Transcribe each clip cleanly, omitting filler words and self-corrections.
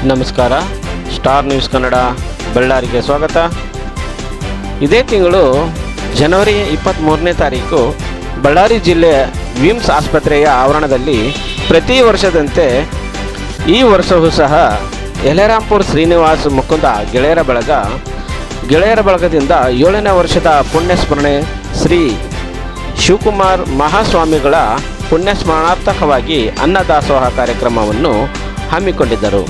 ನಮಸ್ಕಾರ. Star news Kannada ಬಳ್ಳಾರಿಗೆ ಸ್ವಾಗತ. ಇದೇ ತಿಂಗಳು ಜನವರಿ 23ನೇ ತಾರೀಕು ಬಳ್ಳಾರಿ ಜಿಲ್ಲೆಯ ವಿಮ್ಸ್ ಆಸ್ಪತ್ರೆಯ ಆವರಣದಲ್ಲಿ ಪ್ರತಿ ವರ್ಷದಂತೆ ಈ ವರ್ಷವೂ ಸಹ ಯಲ್ಲಾರಾಂಪುರ ಶ್ರೀನಿವಾಸ್ ಮುಕುಂದ ಗೆಳೆಯರ ಬಳಗದಿಂದ 7ನೇ ವರ್ಷದ ಪುಣ್ಯಸ್ಮರಣೆ ಶ್ರೀ ಶಿವಕುಮಾರ್ ಮಹಾಸ್ವಾಮಿಗಳ ಪುಣ್ಯಸ್ಮರಣಾರ್ಥಕವಾಗಿ ಅನ್ನದಾಸೋಹ ಕಾರ್ಯಕ್ರಮವನ್ನು ಹಮ್ಮಿಕೊಂಡಿದ್ದರು.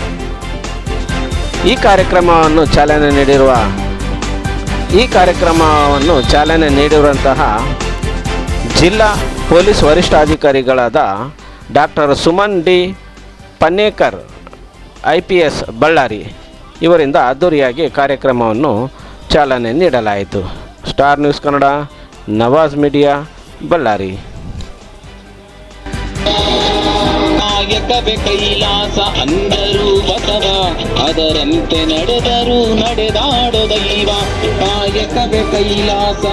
ಈ ಕಾರ್ಯಕ್ರಮವನ್ನು ಚಾಲನೆ ನೀಡಿರುವಂತಹ ಜಿಲ್ಲಾ ಪೊಲೀಸ್ ವರಿಷ್ಠಾಧಿಕಾರಿಗಳಾದ doctor Suman D Pannekar IPS Ballari ಇವರಿಂದ ಅದ್ದೂರಿಯಾಗಿ ಕಾರ್ಯಕ್ರಮವನ್ನು ಚಾಲನೆ ನೀಡಲಾಯಿತು. Star news Kannada, Nawaz media, Ballari. ಕಾಯಕವೇ ಕೈಲಾಸ ಅಂದರು ಬಸವ, ಅದರಂತೆ ನಡೆದರು ನಡೆದಾಡೋ ದೈವ. ಕಾಯಕವೇ ಕೈಲಾಸ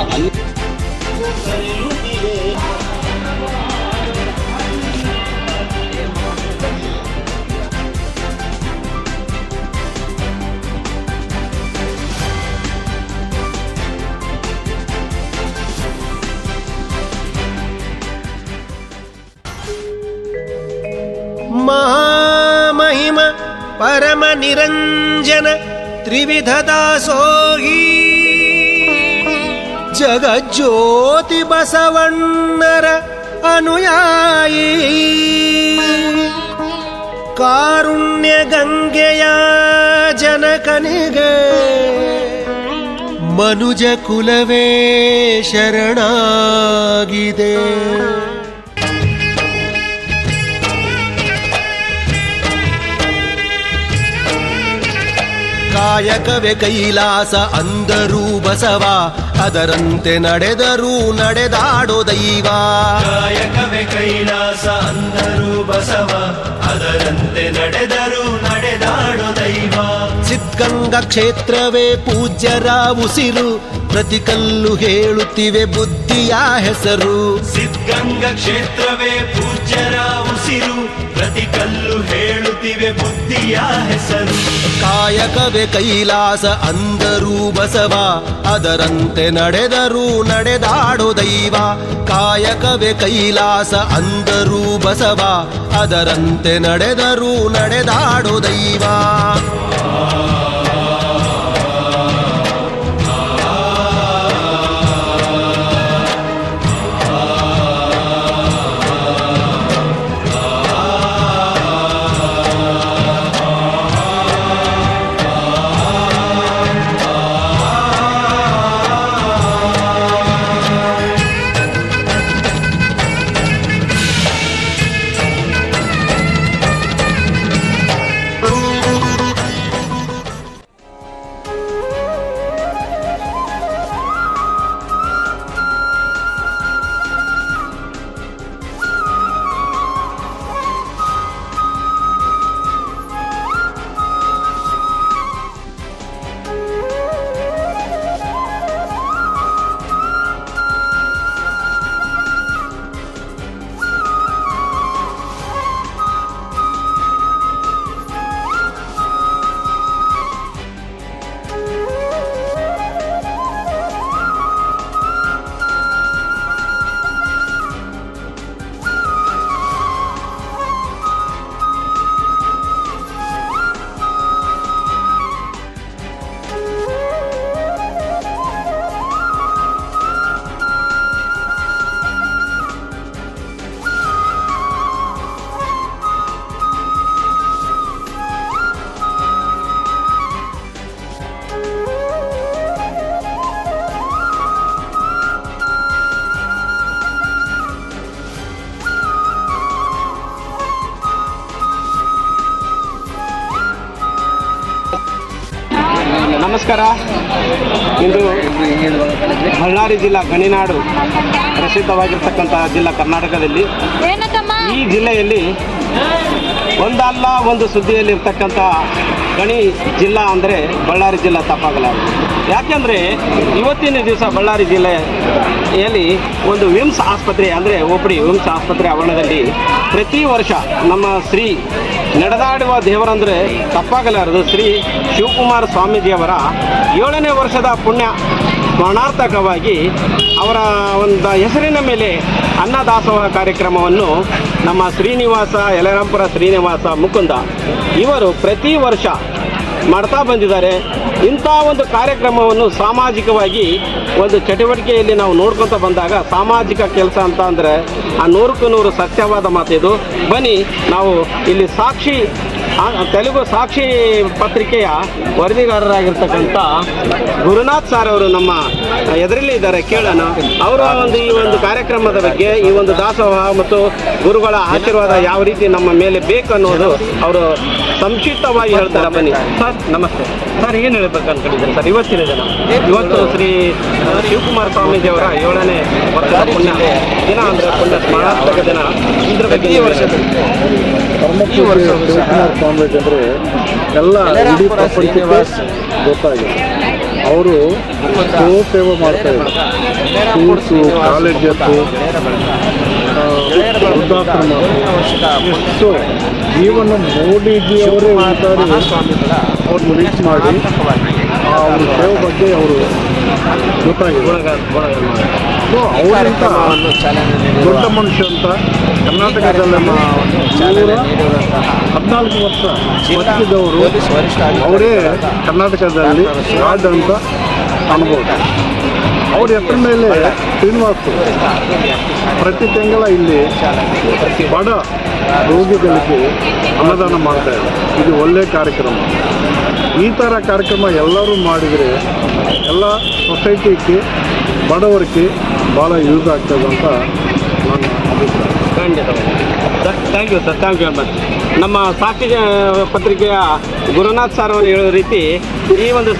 ಮಹಾಮಹಿಮ ಪರಮ ನಿರಂಜನ ತ್ರಿವಿಧ ದಾಸೋಹಿ ಜಗಜ್ಯೋತಿ ಬಸವಣ್ಣರ ಅನುಯಾಯಿ, ಕಾರುಣ್ಯ ಗಂಗೆಯ ಜನಕನಿಗೆ ಮನುಜ ಕುಲವೇ ಶರಣಾಗಿದೆ. ಕಾಯಕವೇ ಕೈಲಾಸ ಅಂದರು ಬಸವ, ಅದರಂತೆ ನಡೆದರು ನಡೆದಾಡೋ ದೈವ. ಕಾಯಕವೇ ಕೈಲಾಸ ಅಂದರು ಬಸವ, ಅದರಂತೆ ನಡೆದರು ನಡೆದಾಡೋ ದೈವ. ಸಿದ್ಧಗಂಗಾ ಕ್ಷೇತ್ರವೇ ಪೂಜ್ಯರ ಉಸಿರು, ಪ್ರತಿ ಕಲ್ಲು ಹೇಳುತ್ತಿವೆ ಬುದ್ಧಿಯ ಹೆಸರು. ಸಿದ್ಧಗಂಗಾ ಕ್ಷೇತ್ರವೇ ಪೂಜ್ಯರ ಉಸಿರು, ಪ್ರತಿ ಕಲ್ಲು ಹೇಳುತ್ತಿವೆ ಬುದ್ಧಿಯ ಹೆಸರು. ಕಾಯಕವೇ ಕೈಲಾಸ ಅಂದರು ಬಸವ, ಅದರಂತೆ ನಡೆದರು ನಡೆದಾಡೋ ದೈವ. ಕಾಯಕವೇ ಕೈಲಾಸ ಅಂದರು ಬಸವ, ಅದರಂತೆ ನಡೆದರು ನಡೆದಾಡೋ ದೈವ. ನಮಸ್ಕಾರ. ಇಂದು ಬಳ್ಳಾರಿ ಜಿಲ್ಲಾ ಗಣಿನಾಡು ಪ್ರಸಿದ್ಧವಾಗಿರ್ತಕ್ಕಂಥ ಜಿಲ್ಲಾ ಕರ್ನಾಟಕದಲ್ಲಿ. ಈ ಜಿಲ್ಲೆಯಲ್ಲಿ ಒಂದಲ್ಲ ಒಂದು ಸುದ್ದಿಯಲ್ಲಿರ್ತಕ್ಕಂಥ ಗಣಿ ಜಿಲ್ಲಾ ಅಂದರೆ ಬಳ್ಳಾರಿ ಜಿಲ್ಲಾ ತಪ್ಪಾಗಲಾರದು. ಯಾಕೆಂದರೆ ಇವತ್ತಿನ ದಿವಸ ಬಳ್ಳಾರಿ ಜಿಲ್ಲೆಯಲ್ಲಿ ಒಂದು ವಿಮ್ಸ್ ಆಸ್ಪತ್ರೆ ಅಂದರೆ ವಿಮ್ಸ್ ಆಸ್ಪತ್ರೆ ಆವರಣದಲ್ಲಿ ಪ್ರತಿ ವರ್ಷ ನಮ್ಮ ಶ್ರೀ ನಡೆದಾಡುವ ದೇವರಂದರೆ ತಪ್ಪಾಗಲಾರದು. ಶ್ರೀ ಶಿವಕುಮಾರ ಸ್ವಾಮೀಜಿಯವರ 7ನೇ ವರ್ಷದ ಪುಣ್ಯ ಸ್ಮರಣಾರ್ಥಕವಾಗಿ ಅವರ ಒಂದು ಹೆಸರಿನ ಮೇಲೆ ಅನ್ನದಾಸೋಹ ಕಾರ್ಯಕ್ರಮವನ್ನು ನಮ್ಮ ಶ್ರೀನಿವಾಸ ಯಲರಾಂಪುರ ಶ್ರೀನಿವಾಸ ಮುಕುಂದ ಇವರು ಪ್ರತಿ ವರ್ಷ ಮಾಡ್ತಾ ಬಂದಿದ್ದಾರೆ. ಇಂಥ ಒಂದು ಕಾರ್ಯಕ್ರಮವನ್ನು ಸಾಮಾಜಿಕವಾಗಿ ಒಂದು ಚಟುವಟಿಕೆಯಲ್ಲಿ ನಾವು ನೋಡ್ಕೊತ ಬಂದಾಗ ಸಾಮಾಜಿಕ ಕೆಲಸ ಅಂತ ಅಂದರೆ ಆ 100ಕ್ಕೆ 100 ಸತ್ಯವಾದ ಮಾತಿದು. ಬನ್ನಿ ನಾವು ಇಲ್ಲಿ ಸಾಕ್ಷಿ ತೆಲುಗು ಸಾಕ್ಷಿ ಪತ್ರಿಕೆಯ ವರದಿಗಾರರಾಗಿರ್ತಕ್ಕಂಥ ಗುರುನಾಥ್ ಸರ್ ಅವರು ನಮ್ಮ ಎದುರಲ್ಲಿ ಇದ್ದಾರೆ, ಕೇಳೋಣ. ಅವರ ಈ ಒಂದು ಕಾರ್ಯಕ್ರಮದ ಬಗ್ಗೆ, ಈ ಒಂದು ದಾಸೋಹ ಮತ್ತು ಗುರುಗಳ ಆಶೀರ್ವಾದ ಯಾವ ರೀತಿ ನಮ್ಮ ಮೇಲೆ ಬೇಕು ಅನ್ನೋದು ಅವರು ಸಂಕ್ಷಿಪ್ತವಾಗಿ ಹೇಳ್ತಾರೆ. ಬನ್ನಿ ಸರ್, ನಮಸ್ತೆ ಸರ್. ಏನು ಹೇಳ್ಬೇಕು ಅನ್ಕೊಂಡಿದ್ದಾರೆ ಸರ್ ಇವತ್ತಿನ ದಿನ? ಇವತ್ತು ಶ್ರೀ ಶಿವಕುಮಾರ ಸ್ವಾಮೀಜಿಯವರ 7ನೇ ವರ್ಷದ ಪುಣ್ಯ ದಿನ ಅಂದರೆ ಪುಣ್ಯ ಸ್ಮರಣಾರ್ಥಕ ದಿನ. ಇದ್ರ ಬಗ್ಗೆ ಈ ವರ್ಷದಲ್ಲಿ ಶಿವಕುಮಾರ ಸ್ವಾಮೀಜಿ ಅಂದರೆ ಎಲ್ಲ ಇಡೀ ಪ್ರಪಂಚಕ್ಕೆ ಗೊತ್ತಾಗಿದೆ. ಅವರು ಸೇವೆ ಮಾಡ್ತಾ ಇದ್ದಾರೆ. ಸ್ಕೂಲ್ಸು, ಕಾಲೇಜಸ್ಸು, ವೃದ್ಧಾಶ್ರಮ, ಎಷ್ಟು ಜೀವನ ಮೋದಿಜಿಯವರೇ ಅವ್ರನ್ನ ರೀಚ್ ಮಾಡಿ ಅವ್ರ ಸೇವೆ ಬಗ್ಗೆ ಅವರು ಗೊತ್ತಾಗಿದೆ. ಸೊ ಅವರಂತ ದೊಡ್ಡ ಮನುಷ್ಯ ಅಂತ ಕರ್ನಾಟಕದಲ್ಲಿ 14 ವರ್ಷ ಬದುಕಿದವರು ಅವರೇ ಕರ್ನಾಟಕದಲ್ಲಿ ರಾಜ ಅಂತ ಅನ್ಬೋದು. ಅವ್ರ ಹೆಸರ ಮೇಲೆ ಶ್ರೀನಿವಾಸ ಪ್ರತಿ ತಿಂಗಳ ಇಲ್ಲಿ ಬಡ ರೋಗಿಗಳಿಗೆ ಅನ್ನದಾನ ಮಾಡ್ತಾ ಇದ್ದಾರೆ. ಇದು ಒಳ್ಳೆಯ ಕಾರ್ಯಕ್ರಮ. ಈ ಥರ ಕಾರ್ಯಕ್ರಮ ಎಲ್ಲರೂ ಮಾಡಿದರೆ ಎಲ್ಲ ಸೊಸೈಟಿಗೆ, ಬಡವರಿಗೆ ಭಾಳ ಯೂಸ್ ಆಗ್ತದೆ ಅಂತ ನನ್ನ ಅಭಿಪ್ರಾಯ. ಖಂಡಿತವಾಗಿ sir, thank you sir, thank you very much. ನಮ್ಮ ಸಾಕ್ಷಿ ಪತ್ರಿಕೆಯ ಗುರುನಾಥ್ ಸರ್ ಅವರು ಹೇಳೋ ರೀತಿ ಈ ಒಂದು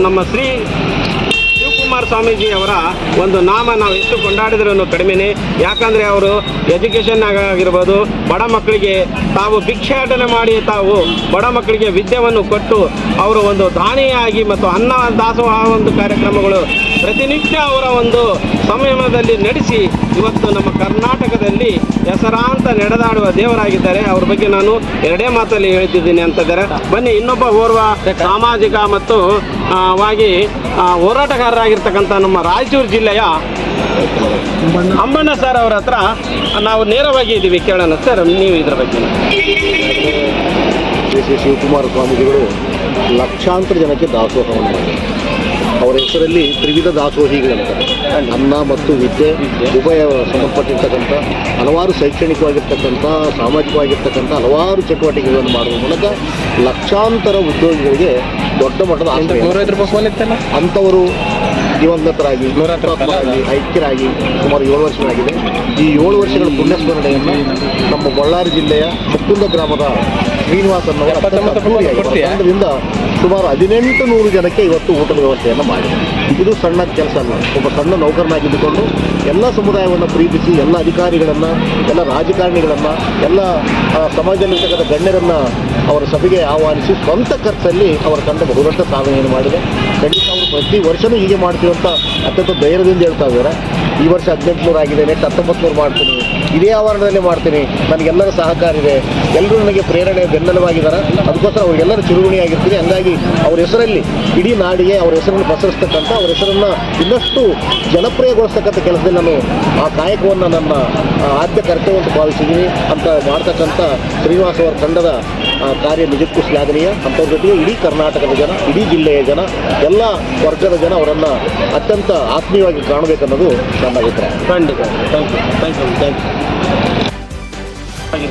ನಮ್ಮ ಶ್ರೀ ಶಿವಕುಮಾರ ಸ್ವಾಮೀಜಿಯವರ ಒಂದು ನಾಮ ನಾವು ಎಷ್ಟು ಕೊಂಡಾಡಿದ್ರೂ ಕಡಿಮೆನೇ. ಯಾಕಂದರೆ ಅವರು ಎಜುಕೇಷನ್ ಆಗಿರ್ಬೋದು, ಬಡ ಮಕ್ಕಳಿಗೆ ತಾವು ಭಿಕ್ಷಾಟನೆ ಮಾಡಿ ತಾವು ಬಡ ಮಕ್ಕಳಿಗೆ ವಿದ್ಯೆಯನ್ನು ಕೊಟ್ಟು ಅವರು ಒಂದು ದಾನಿಯಾಗಿ ಮತ್ತು ಅನ್ನ ದಾಸೋಹ ಒಂದು ಕಾರ್ಯಕ್ರಮಗಳು ಪ್ರತಿನಿತ್ಯ ಅವರ ಒಂದು ಸಂಯಮದಲ್ಲಿ ನಡೆಸಿ ಇವತ್ತು ನಮ್ಮ ಕರ್ನಾಟಕದಲ್ಲಿ ಹೆಸರಾಂತ ನಡೆದಾಡುವ ದೇವರಾಗಿದ್ದಾರೆ. ಅವ್ರ ಬಗ್ಗೆ ನಾನು 2 ಮಾತಲ್ಲಿ ಹೇಳ್ತಿದ್ದೀನಿ ಅಂತಿದ್ದಾರೆ. ಬನ್ನಿ, ಇನ್ನೊಬ್ಬ ಓರ್ವ ಸಾಮಾಜಿಕ ಮತ್ತು ವಾಗಿ ಹೋರಾಟಗಾರರಾಗಿರ್ತಕ್ಕಂಥ ನಮ್ಮ ರಾಯಚೂರು ಜಿಲ್ಲೆಯ ಅಂಬಣ್ಣ ಸರ್ ಅವರ ಹತ್ರ ನಾವು ನೇರವಾಗಿ ಇದ್ದೀವಿ, ಕೇಳೋಣ. ಸರ್, ನೀವು ಇದ್ರ ಬಗ್ಗೆ. ಶ್ರೀ ಶಿವಕುಮಾರ ಸ್ವಾಮೀಜಿಗಳು ಲಕ್ಷಾಂತರ ಜನಕ್ಕೆ ದಾಸೋಹವನ್ನು ಮಾಡಿದ್ದಾರೆ. ಅವರ ಹೆಸರಲ್ಲಿ ತ್ರಿವಿಧ ದಾಸೋಹಿಗಳಂತಾರೆ. ಅನ್ನ ಮತ್ತು ವಿದ್ಯೆ ಉಭಯ ಸಂಬಂಧಪಟ್ಟಿರ್ತಕ್ಕಂಥ ಹಲವಾರು ಶೈಕ್ಷಣಿಕವಾಗಿರ್ತಕ್ಕಂಥ, ಸಾಮಾಜಿಕವಾಗಿರ್ತಕ್ಕಂಥ ಹಲವಾರು ಚಟುವಟಿಕೆಗಳನ್ನು ಮಾಡುವ ಮೂಲಕ ಲಕ್ಷಾಂತರ ಉದ್ಯೋಗಿಗಳಿಗೆ ದೊಡ್ಡ ಮಟ್ಟದ ಅಂಥವರು ದಿವಂಗತರಾಗಿ ಐಕ್ಯರಾಗಿ ಸುಮಾರು 7 ವರ್ಷಗಳಾಗಿದೆ. ಈ 7 ವರ್ಷಗಳ ಪುಣ್ಯಸ್ಮರಣೆಯನ್ನು ನಮ್ಮ ಬಳ್ಳಾರಿ ಜಿಲ್ಲೆಯ ಮುಕುಂದ ಗ್ರಾಮದ ಶ್ರೀನಿವಾಸ್ ಅನ್ನೋರ ತಂಡದಿಂದ ಸುಮಾರು 1800 ಜನಕ್ಕೆ ಇವತ್ತು ಊಟದ ವ್ಯವಸ್ಥೆಯನ್ನು ಮಾಡಿದೆ. ಇದು ಸಣ್ಣ ಕೆಲಸ ಅಲ್ಲ. ಒಬ್ಬ ಸಣ್ಣ ನೌಕರನಾಗಿದ್ದುಕೊಂಡು ಎಲ್ಲ ಸಮುದಾಯವನ್ನು ಪ್ರೀತಿಸಿ, ಎಲ್ಲ ಅಧಿಕಾರಿಗಳನ್ನು, ಎಲ್ಲ ರಾಜಕಾರಣಿಗಳನ್ನು, ಎಲ್ಲ ಸಮಾಜದಲ್ಲಿರ್ತಕ್ಕಂಥ ಗಣ್ಯರನ್ನು ಅವರ ಸಭೆಗೆ ಆಹ್ವಾನಿಸಿ ಸ್ವಂತ ಖರ್ಚಲ್ಲಿ ಅವರ ತಂಡ ಬಹುದೊಡ್ಡ ಸಾಧನೆಯನ್ನು ಮಾಡಿದೆ. ಖಂಡಿತ ಅವರು ಪ್ರತಿ ವರ್ಷವೂ ಹೀಗೆ ಮಾಡ್ತೀವಿ ಅಂತ ಅತ್ಯಂತ ಧೈರ್ಯದಿಂದ ಹೇಳ್ತಾ ಇದ್ದಾರೆ. ಈ ವರ್ಷ 1800 ಆಗಿದೆ, ನೆಕ್ಸ್ಟ್ 1900 ಮಾಡ್ತೀನಿ, ಇದೇ ಆವರಣದಲ್ಲೇ ಮಾಡ್ತೀನಿ, ನನಗೆಲ್ಲರ ಸಹಕಾರ ಇದೆ, ಎಲ್ಲರೂ ನನಗೆ ಪ್ರೇರಣೆ ಬೆನ್ನೆಲುವಾಗಿದ್ದಾರೆ, ಅದಕ್ಕೋಸ್ಕರ ಅವರಿಗೆಲ್ಲರೂ ಚಿರುಗುಣಿಯಾಗಿರ್ತೀನಿ. ಹಂಗಾಗಿ ಅವ್ರ ಹೆಸರಲ್ಲಿ ಇಡೀ ನಾಡಿಗೆ ಅವ್ರ ಹೆಸರನ್ನು ಪಸರಿಸ್ತಕ್ಕಂಥ, ಅವ್ರ ಹೆಸರನ್ನು ಇನ್ನಷ್ಟು ಜನಪ್ರಿಯಗೊಳಿಸ್ತಕ್ಕಂಥ ಕೆಲಸದಲ್ಲಿ ನಾನು ಆ ಕಾಯಕವನ್ನು ನನ್ನ ಆದ್ಯ ಕರ್ತವ್ಯವಂತ ಭಾವಿಸಿದ್ದೀನಿ ಅಂತ ಮಾಡ್ತಕ್ಕಂಥ ಶ್ರೀನಿವಾಸ್ ಅವರ ತಂಡದ ಕಾರ್ಯ ನಿಜಕ್ಕೂ ಶ್ಲಾಘನೀಯ. ಅಂಥವ್ರ ಜೊತೆಗೆ ಇಡೀ ಕರ್ನಾಟಕದ ಜನ, ಇಡೀ ಜಿಲ್ಲೆಯ ಜನ, ಎಲ್ಲ ವರ್ಗದ ಜನ ಅವರನ್ನು ಅತ್ಯಂತ ಆತ್ಮೀಯವಾಗಿ ಕಾಣಬೇಕನ್ನೋದು ನನ್ನ ಅಭಿಪ್ರಾಯ. ಖಂಡಿತ, thank you, thank you, thank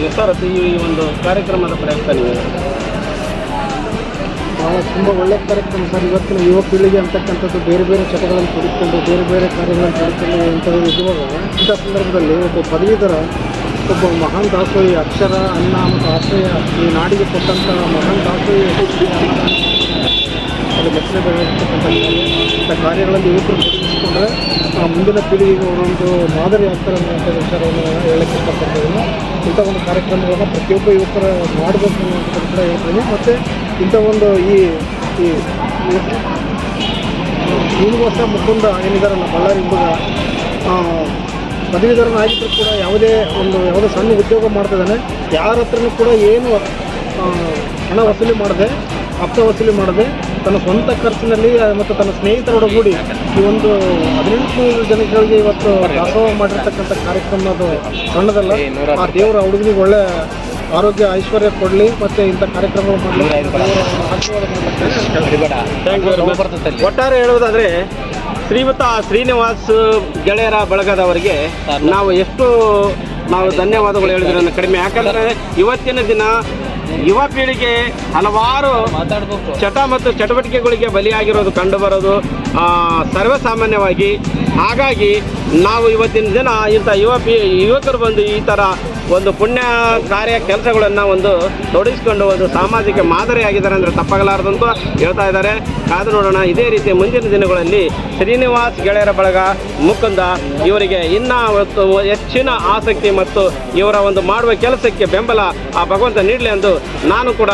you. Sir, ಈ ಒಂದು ಕಾರ್ಯಕ್ರಮದ ಪ್ರಯುಕ್ತ ನೀವು ತುಂಬ ಒಳ್ಳೆಯ ಕಾರ್ಯಕ್ರಮ ಸರ್. ಇವತ್ತಿನ ಯುವ ಪೀಳಿಗೆ ಅಂತಕ್ಕಂಥದ್ದು ಬೇರೆ ಬೇರೆ ಚಟಗಳನ್ನು ತೊಡಗಿಕೊಂಡು, ಬೇರೆ ಬೇರೆ ಕಾರ್ಯಗಳನ್ನು ತೊಡಗಿಕೊಂಡು ಇಂಥದ್ದು ಇರುವಾಗ ಇಂಥ ಸಂದರ್ಭದಲ್ಲಿ ಒಬ್ಬ ಪದವೀಧರ, ಒಬ್ಬ ಮಹಾನ್ ದಾಸೋಹಿ, ಅಕ್ಷರ, ಅನ್ನ ಮತ್ತು ಆಶ್ರಯ ಈ ನಾಡಿಗೆ ಕೊಟ್ಟಂಥ ಮಹಾನ್ ದಾಸೋಹಿ ಅದು ಮೆಚ್ಚಲೇಬೇಕಾಗಿರ್ತಕ್ಕಂಥ ಇಂಥ ಕಾರ್ಯಗಳಲ್ಲಿ ಯುವಕರು ತೊಡಗಿಸಿಕೊಂಡ್ರೆ ಮುಂದಿನ ಪೀಳಿಗೆಗೆ ಅವರೊಂದು ಮಾದರಿ ಆಗ್ತಾರೆ ಅನ್ನೋಂಥ ವಿಚಾರವನ್ನು ಹೇಳಕ್ಕೆ ಇಷ್ಟಪಡ್ತಿದ್ದೀನಿ. ಇಂಥ ಒಂದು ಕಾರ್ಯಕ್ರಮಗಳನ್ನು ಪ್ರತಿಯೊಬ್ಬ ಯುವಕರು ಮಾಡಬೇಕು ಅನ್ನೋಂಥ ಕೂಡ ಹೇಳ್ತೀನಿ. ಮತ್ತು ಇಂಥ ಒಂದು ಈ ಶ್ರೀನಿವಾಸ ಮುಕುಂದ ಏನಿದಾರಲ್ಲ, ಬಳ್ಳಾರಿ ಹುಡುಗ ಪದವೀಧರನಾಗಿದ್ದರೂ ಕೂಡ ಯಾವುದೇ ಸಣ್ಣ ಉದ್ಯೋಗ ಮಾಡ್ತಿದ್ದಾನೆ. ಯಾರ ಹತ್ರನೂ ಕೂಡ ಏನು ಹಣ ವಸೂಲಿ ಮಾಡದೆ, ಹಪ್ತ ವಸೂಲಿ ಮಾಡದೆ, ತನ್ನ ಸ್ವಂತ ಖರ್ಚಿನಲ್ಲಿ ಮತ್ತು ತನ್ನ ಸ್ನೇಹಿತರೊಡಗೂಡಿ ಈ ಒಂದು 1800 ಜನಗಳಿಗೆ ಇವತ್ತು ದಾಸೋಹ ಮಾಡಿರ್ತಕ್ಕಂಥ ಕಾರ್ಯಕ್ರಮ ಅದು ಸಣ್ಣದಲ್ಲ. ಆ ದೇವರ ಹುಡುಗನಿಗೆ ಒಳ್ಳೆ ಆರೋಗ್ಯ ಐಶ್ವರ್ಯ ಕೊಡಲಿ ಮತ್ತು ಇಂಥ ಕಾರ್ಯಕ್ರಮಗಳು ಮಾಡಲಿ, ಆಶೀರ್ವಾದ ಮಾಡಲಿ. ಒಟ್ಟಾರೆ ಹೇಳುವುದಾದ್ರೆ ಶ್ರೀಯುತ ಶ್ರೀನಿವಾಸ್ ಗೆಳೆಯರ ಬಳಗದವರಿಗೆ ನಾವು ಧನ್ಯವಾದಗಳು ಹೇಳಿದ್ರೆ ಕಡಿಮೆ. ಯಾಕಂದರೆ ಇವತ್ತಿನ ದಿನ ಯುವ ಪೀಳಿಗೆ ಹಲವಾರು ಚಟ ಮತ್ತು ಚಟುವಟಿಕೆಗಳಿಗೆ ಬಲಿಯಾಗಿರೋದು ಕಂಡುಬರೋದು ಸರ್ವಸಾಮಾನ್ಯವಾಗಿ. ಹಾಗಾಗಿ ನಾವು ಇವತ್ತಿನ ದಿನ ಇಂಥ ಯುವಕರು ಬಂದು ಈ ಥರ ಒಂದು ಪುಣ್ಯ ಕಾರ್ಯ ಕೆಲಸಗಳನ್ನು ಒಂದು ತೊಡಗಿಸ್ಕೊಂಡು ಒಂದು ಸಾಮಾಜಿಕ ಮಾದರಿಯಾಗಿದ್ದಾರೆ ಅಂದರೆ ತಪ್ಪಾಗಲಾರದಂತೂ ಹೇಳ್ತಾ ಇದ್ದಾರೆ. ಕಾದು ನೋಡೋಣ. ಇದೇ ರೀತಿ ಮುಂದಿನ ದಿನಗಳಲ್ಲಿ ಶ್ರೀನಿವಾಸ್ ಗೆಳೆಯರ ಬಳಗ ಮುಕುಂದ ಇವರಿಗೆ ಇನ್ನೂ ಹೆಚ್ಚಿನ ಆಸಕ್ತಿ ಮತ್ತು ಇವರ ಒಂದು ಮಾಡುವ ಕೆಲಸಕ್ಕೆ ಬೆಂಬಲ ಆ ಭಗವಂತ ನೀಡಲಿ ಎಂದು ನಾನು ಕೂಡ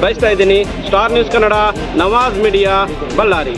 ಬಯಸ್ತಾ ಇದ್ದೀನಿ. Star news Kannada, Nawaz media, Ballari.